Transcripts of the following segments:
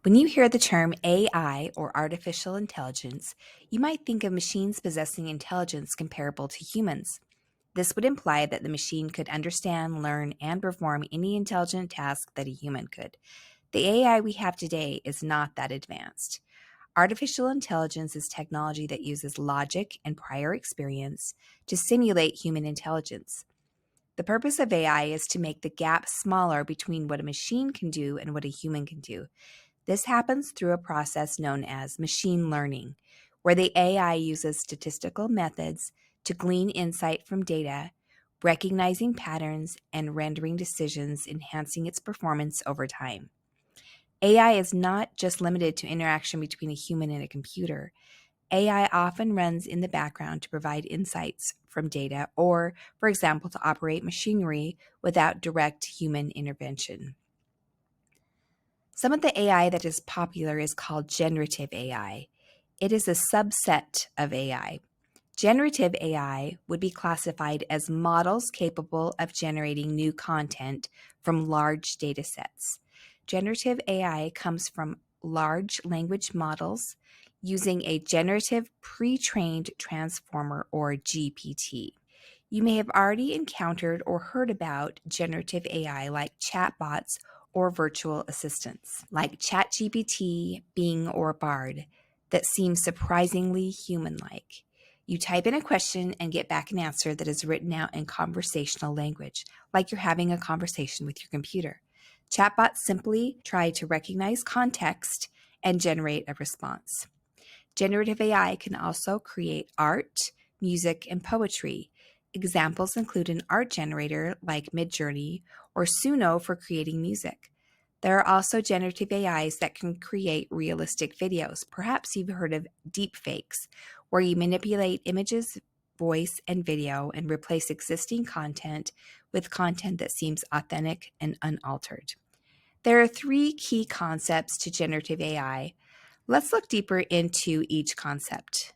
When you hear the term AI or artificial intelligence, you might think of machines possessing intelligence comparable to humans. This would imply that the machine could understand, learn, and perform any intelligent task that a human could. The AI we have today is not that advanced. Artificial intelligence is technology that uses logic and prior experience to simulate human intelligence. The purpose of AI is to make the gap smaller between what a machine can do and what a human can do. This happens through a process known as machine learning, where the AI uses statistical methods to glean insight from data, recognizing patterns, and rendering decisions, enhancing its performance over time. AI is not just limited to interaction between a human and a computer. AI often runs in the background to provide insights from data or, for example, to operate machinery without direct human intervention. Some of the AI that is popular is called generative AI. It is a subset of AI. Generative AI would be classified as models capable of generating new content from large data sets. Generative AI comes from large language models using a generative pre-trained transformer or GPT. You may have already encountered or heard about generative AI like chatbots or virtual assistants like ChatGPT, Bing, or Bard that seem surprisingly human-like. You type in a question and get back an answer that is written out in conversational language, like you're having a conversation with your computer. Chatbots simply try to recognize context and generate a response. Generative AI can also create art, music, and poetry. Examples include an art generator like Midjourney or Suno for creating music. There are also generative AIs that can create realistic videos. Perhaps you've heard of deepfakes, where you manipulate images, voice, and video and replace existing content with content that seems authentic and unaltered. There are three key concepts to generative AI. Let's look deeper into each concept.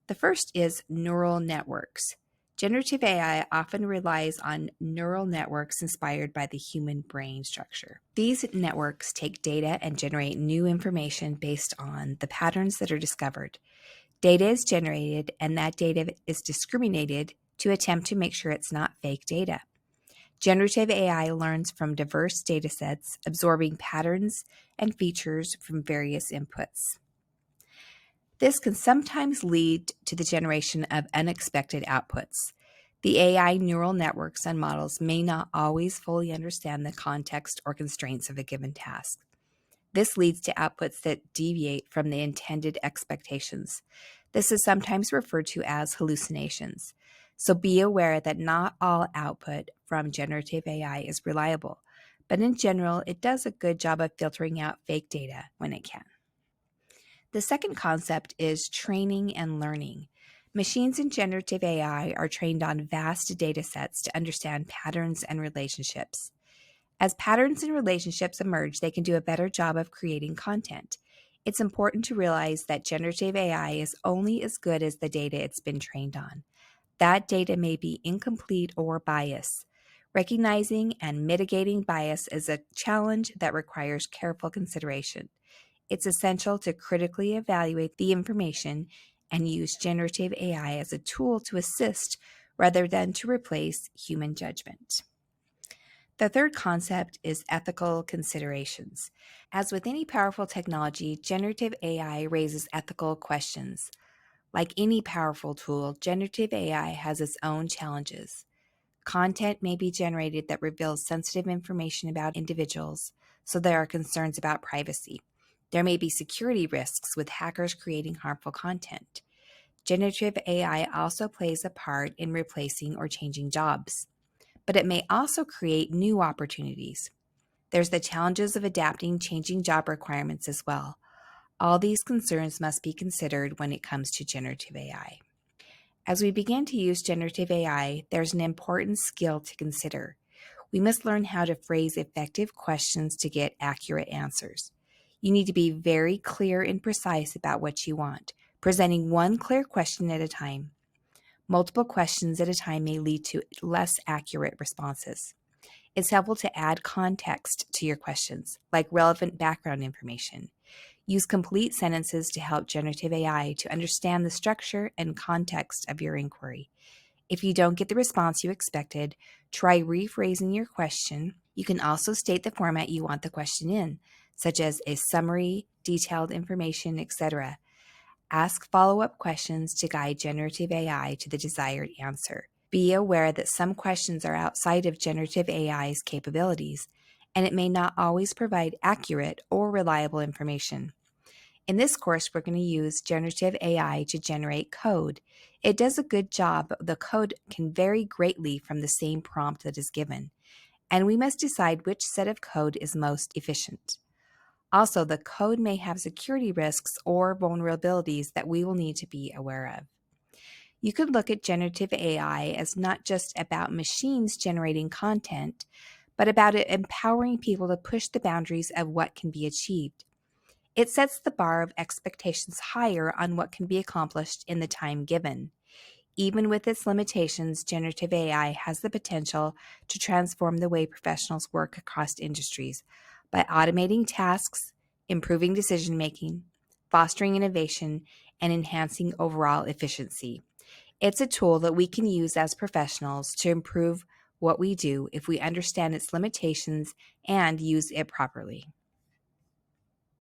The first is neural networks. Generative AI often relies on neural networks inspired by the human brain structure. These networks take data and generate new information based on the patterns that are discovered. Data is generated, and that data is discriminated to attempt to make sure it's not fake data. Generative AI learns from diverse datasets, absorbing patterns and features from various inputs. This can sometimes lead to the generation of unexpected outputs. The AI neural networks and models may not always fully understand the context or constraints of a given task. This leads to outputs that deviate from the intended expectations. This is sometimes referred to as hallucinations. So be aware that not all output from generative AI is reliable, but in general, it does a good job of filtering out fake data when it can. The second concept is training and learning. Machines in generative AI are trained on vast data sets to understand patterns and relationships. As patterns and relationships emerge, they can do a better job of creating content. It's important to realize that generative AI is only as good as the data it's been trained on. That data may be incomplete or biased. Recognizing and mitigating bias is a challenge that requires careful consideration. It's essential to critically evaluate the information and use generative AI as a tool to assist rather than to replace human judgment. The third concept is ethical considerations. As with any powerful technology, generative AI raises ethical questions. Like any powerful tool, generative AI has its own challenges. Content may be generated that reveals sensitive information about individuals, so there are concerns about privacy. There may be security risks with hackers creating harmful content. Generative AI also plays a part in replacing or changing jobs, but it may also create new opportunities. There's the challenges of adapting changing job requirements as well. All these concerns must be considered when it comes to generative AI. As we begin to use generative AI, there's an important skill to consider. We must learn how to phrase effective questions to get accurate answers. You need to be very clear and precise about what you want, presenting one clear question at a time. Multiple questions at a time may lead to less accurate responses. It's helpful to add context to your questions, like relevant background information. Use complete sentences to help generative AI to understand the structure and context of your inquiry. If you don't get the response you expected, try rephrasing your question. You can also state the format you want the question in, such as a summary, detailed information, etc. Ask follow-up questions to guide generative AI to the desired answer. Be aware that some questions are outside of generative AI's capabilities, and it may not always provide accurate or reliable information. In this course, we're going to use generative AI to generate code. It does a good job, but the code can vary greatly from the same prompt that is given, and we must decide which set of code is most efficient. Also, the code may have security risks or vulnerabilities that we will need to be aware of. You could look at generative AI as not just about machines generating content, but about it empowering people to push the boundaries of what can be achieved. It sets the bar of expectations higher on what can be accomplished in the time given. Even with its limitations, generative AI has the potential to transform the way professionals work across industries by automating tasks, improving decision making, fostering innovation, and enhancing overall efficiency. It's a tool that we can use as professionals to improve what we do if we understand its limitations and use it properly.